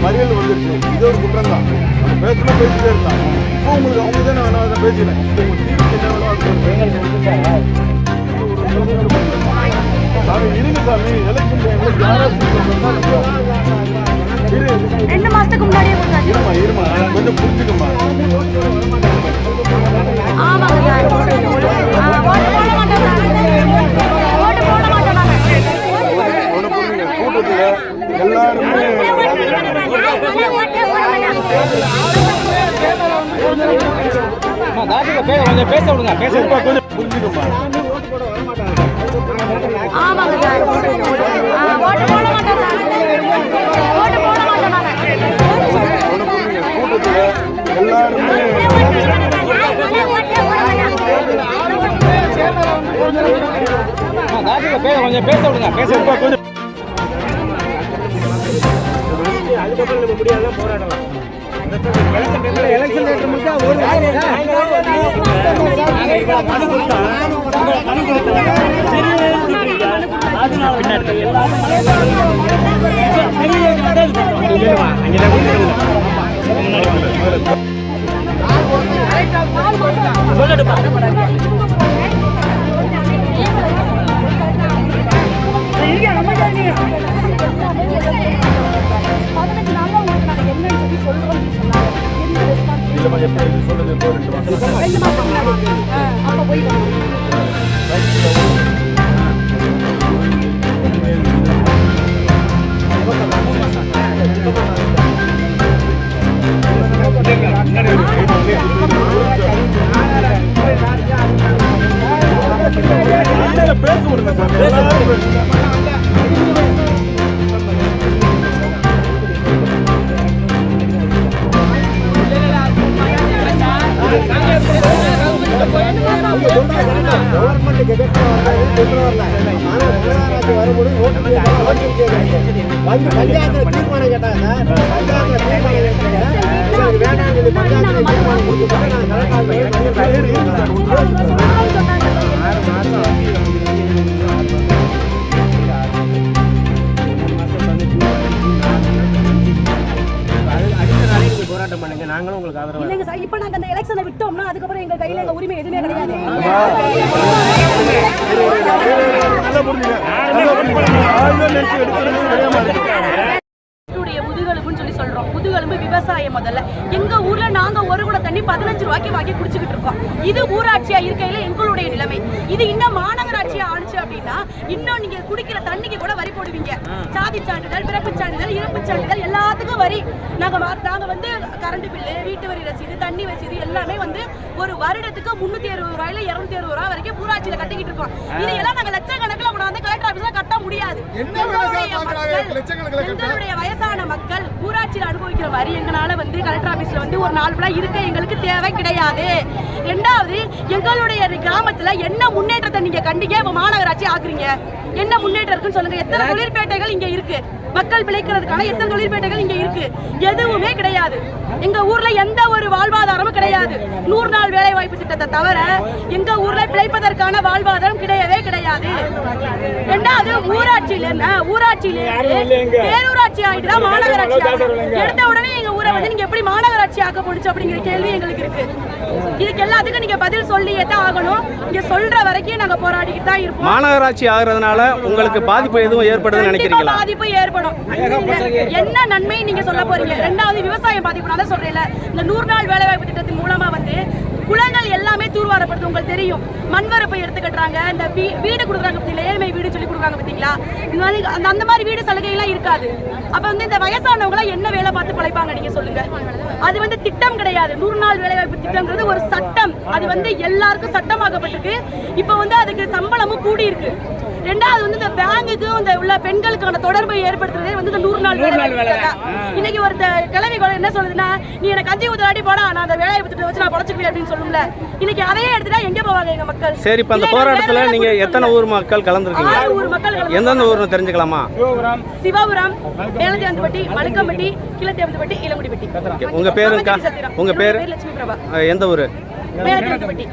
மறியல் வந்துருச்சு. இது ஒரு குற்றம் தான். பேசினா பேசிட்டே இருக்கலாம். இப்போ உங்களுக்கு அவங்க தான் நான் வேணாம் பேசினேன். தீர்ப்பு என்ன வேணும் அது இருங்க சாமி. எலெக்ஷன் டைம்ல ரெண்டு மாசத்துக்கு முன்னாடியே இருமா இருமா கொஞ்சம் புரிஞ்சுக்கமா. ஆமாங்க சார். ஓட்டு போட மாட்டோம் சார். ஓட்டு போட மாட்டோம் நாங்க. ஒன்று புரியுங்க. கூட்டத்தில் எல்லாருமே கொஞ்சம் பேச விடுங்க. பேச கொஞ்சம் புரிஞ்சுக்கமா. ஆமாங்க சார். ஓட்டு போட மாட்டோம் சார். ஓட்டு போட மாட்டோம் நாங்க. ஒன்று புரியுங்க. கூட்டத்தில் எல்லாருமே கொஞ்சம் பேச விடுங்க. பேச கொஞ்சம் அதுக்கப்புறம் நம்ம முடியாதான் போராடலாம். எலெக்ஷன் டேட் முடிஞ்சா ஒரு பஞ்சாயத்துல தீர்மானம் கேட்டாங்க. போராட்டம் பண்ணுங்க. நாங்களும் உங்களுக்கு ஆதரவு இல்லைங்க சார். இப்போ நாங்க அந்த எலெக்ஷனை விட்டோம்னா அதுக்கப்புறம் எங்க கையில எங்க உரிமை எதுவுமே கிடையாது. முதுகெலும்புன்னு சொல்லி சொல்றோம். முதுகெலும்பு விவசாயம். முதல்ல எங்க ஊர்ல நாங்க ஒரு குடம் தண்ணி 15 ரூபாய்க்கு வாங்கி குடிச்சுக்கிட்டு இருக்கோம். இது ஊராட்சியா இருக்கையில எங்களுடைய நிலைமை. இது இன்னும் மாநகராட்சியா ஆணுச்சு அப்படின்னா இன்னும் நீங்க குடிக்கிற தண்ணிக்கு கூட வரி போடுவீங்க. சாதி சான்றிதழ், பிறப்பு சான்றிதழ், இறப்பு சான்றிதழ் எல்லாத்துக்கும் வரி. நாங்க வந்து கரண்ட் பில்லு, வீட்டு வரி ரசீது, தண்ணி ரசீது எல்லாமே வந்து ஒரு வருடத்துக்கு 360 ரூபாயில 260 ரூபாய் வரைக்கும் ஊராட்சியில கட்டிக்கிட்டு இருக்கோம். இதையெல்லாம் நாங்க லட்சக்கணக்கில் கொண்டாந்து கலெக்டர் ஆபீஸ்ல கட்ட முடியாது. எங்களுடைய வயசான மக்கள் ஊராட்சியில் அனுபவிக்கிற வரி எங்களால வந்து கலெக்டர் ஆபீஸ்ல வந்து ஒரு 4 பிள்ளை இருக்க எங்களுக்கு தேவை கிடையாது. ரெண்டாவது, எங்களுடைய கிராமத்துல என்ன முன்னேற்றத்தை நீங்க கண்டிக்க மாநகராட்சி ஆக்குறீங்க? என்ன முன்னேற்றம் இருக்குன்னு சொல்லுங்க. எத்தனை தொழிற்பேட்டைகள் இங்க இருக்கு? மக்கள் பிழைக்கிறதுக்கான எத்தனை தொழிற்பேட்டைகள் இங்க இருக்கு? எதுவுமே கிடையாது. எங்க ஊர்ல எந்த ஒரு வாழ்வாதாரமும் கிடையாது. 100 நாள் வேலை வாய்ப்பு திட்டத்தை தவிர எங்க ஊர்ல பிழைப்பதற்கான வாழ்வாதாரம் கிடையவே கிடையாது. ரெண்டாவது, ஊராட்சியில பேரூராட்சி ஆயிட்டு தான் மாநகராட்சி எடுத்த உடனே எங்க ஊரை வந்து நீங்க எப்படி மாநகராட்சி ஆக்க போடுச்சு அப்படிங்கிற கேள்வி எங்களுக்கு இருக்கு. இதுக்கு எல்லாத்துக்கும் நீங்க பதில் சொல்லியே தான் ஆகணும். இங்க சொல்ற வரைக்கும் நாங்க போராடிக்கிட்டு தான் இருப்போம். மாநகராட்சி ஆகுறதுனால உங்களுக்கு பாதிப்பு எதுவும் ஏற்படுதுன்னு நினைக்கிறீங்களா? பாதிப்பு ஏற்படும். என்ன நன்மை நீங்க சொல்ல போறீங்க? ரெண்டாவது, விவசாயம் பாதிப்பு. நான் சொல்றேன்ல, இந்த 100 நாள் வேலை வாய்ப்பு திட்டத்தின் மூலமா வந்து குளங்கள் எல்லாமே தூர்வாரப்படுது. உங்களுக்கு தெரியும், மண்வரப்பை எடுத்து கட்டுறாங்க, இந்த வீடு கொடுக்குறாங்க பத்தியில, ஏழ்மை வீடு சொல்லி கொடுக்குறாங்க பார்த்தீங்களா? அந்த மாதிரி வீடு சலுகை எல்லாம் இருக்காது. அப்ப வந்து இந்த வயசானவங்க என்ன வேலை பார்த்து பழைப்பாங்க நீங்க சொல்லுங்க? அது வந்து திட்டம் கிடையாது. 100 நாள் வேலை வாய்ப்பு திட்டம்ங்கிறது ஒரு சட்டம். அது வந்து எல்லாருக்கும் சட்டமாக்கப்பட்டிருக்கு. இப்ப வந்து அதுக்கு சம்பளமும் கூடி இருக்கு. ரெண்டாவது வந்து இந்த பேங்குக்கும் இந்த உள்ள பெண்களுக்கான தொடர்பை ஏற்படுத்துறதே வந்து இந்த 100 நாள் வேலை. இன்னைக்கு ஒரு கிழவி என்ன சொல்லுதுன்னா, நீ எனக்கு கஞ்சி ஊத்தாடி போடா, நான் அந்த வேலையை விட்டு வச்சு நான் பழச்சுக்குவேன் அப்படின்னு சொல்லும்ல. இன்னைக்கு அதையே எடுத்துட்டா எங்க போவாங்க எங்க மக்கள்? சரி, இப்ப அந்த போராட்டத்துல நீங்க எத்தனை ஊர் மக்கள் கலந்துருக்கீங்க? 6 ஊர் மக்கள். எந்தெந்த ஊர்னு தெரிஞ்சுக்கலாமா? சிவபுரம், மேலத்தேவந்தப்பட்டி, மலுக்கம்பட்டி, கிழத்தேவந்தப்பட்டி, இளங்குடிப்பட்டி. உங்க பேருக்கா? உங்க பேரு? லட்சுமி பிரபா. எந்த ஊரு? மேலத்தேவந்தப்பட்டி.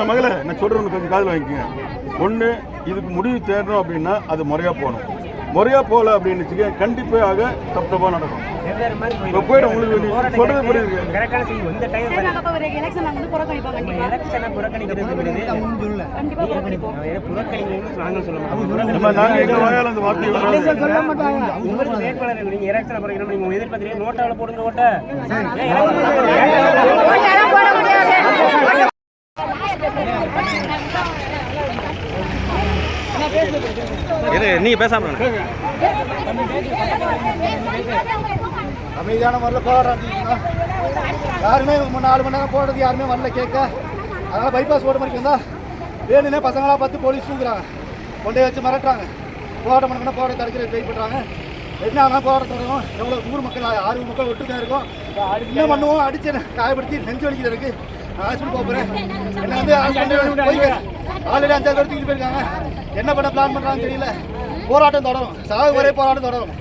மகள நான் சொல்றேன், கொஞ்சம் காதுல வாங்கிக்கோங்க. ஒண்ணு, இதுக்கு முடிவு தேடணும் அப்படின்னா அது முறையா போகணும். முறையா போல அப்படின்னு கண்டிப்பாக தப்பா நடக்கும். போயிடும். உங்களுக்கு சொல்றது புரியுது. நாங்க எங்க வாயால அந்த வார்த்தை நீங்க பேசாம அமைதியான முறையில் போராடுறாங்க. யாருமே 4 மணி நேரம் போடுறது யாருமே வரல கேட்க. அதனால பைபாஸ் ரோடு மாதிரி வந்தா வேணுன்னே பசங்களா பார்த்து போலீஸ் தூக்குறாங்க, கொண்டே வச்சு மிரட்டுறாங்க. போராட்டம் பண்ணா போராட்டம் தடுக்கிற ட்ரை பண்ணுறாங்க. என்ன ஆனால் போராட்டம் தொடங்கும். எவ்வளோ ஊர் மக்கள் 6 மக்கள் ஒட்டுக்கா இருக்கும். என்ன பண்ணுவோம்? அடிச்சு காயப்படுத்தி நெஞ்சு வலிக்கிற இருக்கு. நான் ஹாஸ்பிட்டல் போகிறேன். என்ன வந்து ஹாஸ்பிட்டல் போய் ஆல்ரெடி 5 பேர் தூக்கிட்டு போயிருக்காங்க. என்ன பண்ண பிளான் பண்ணுறாங்கன்னு தெரியல. போராட்டம் தொடரும். சாகு வரை போராட்டம் தொடரும்.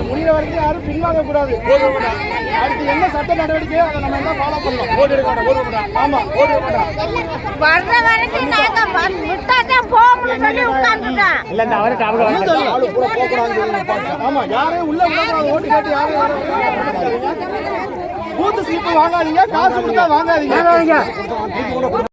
முடிகிற வரைக்கும் யாரும் பின்வாங்க கூடாது. அடுத்து என்ன சட்ட நடவடிக்கையோ அதை நம்ம எல்லாம் ஃபாலோ பண்ணலாம். ஓட்டு எடுக்க மாட்டோம். ஆமா, ஓட்டு எடுக்க மாட்டோம். வர்ற வரைக்கும் நாங்க விட்டாதான் போகணும்னு சொல்லி உட்கார்ந்துட்டோம். இல்ல இந்த அவருக்கு ஆளு பூரா போகக்கூடாது. ஆமா, யாரையும் உள்ள விடாத. ஓட்டு கேட்டு யாரும் பூத்து சீப்பு வாங்காதீங்க. காசு கொடுத்தா வாங்காதீங்க.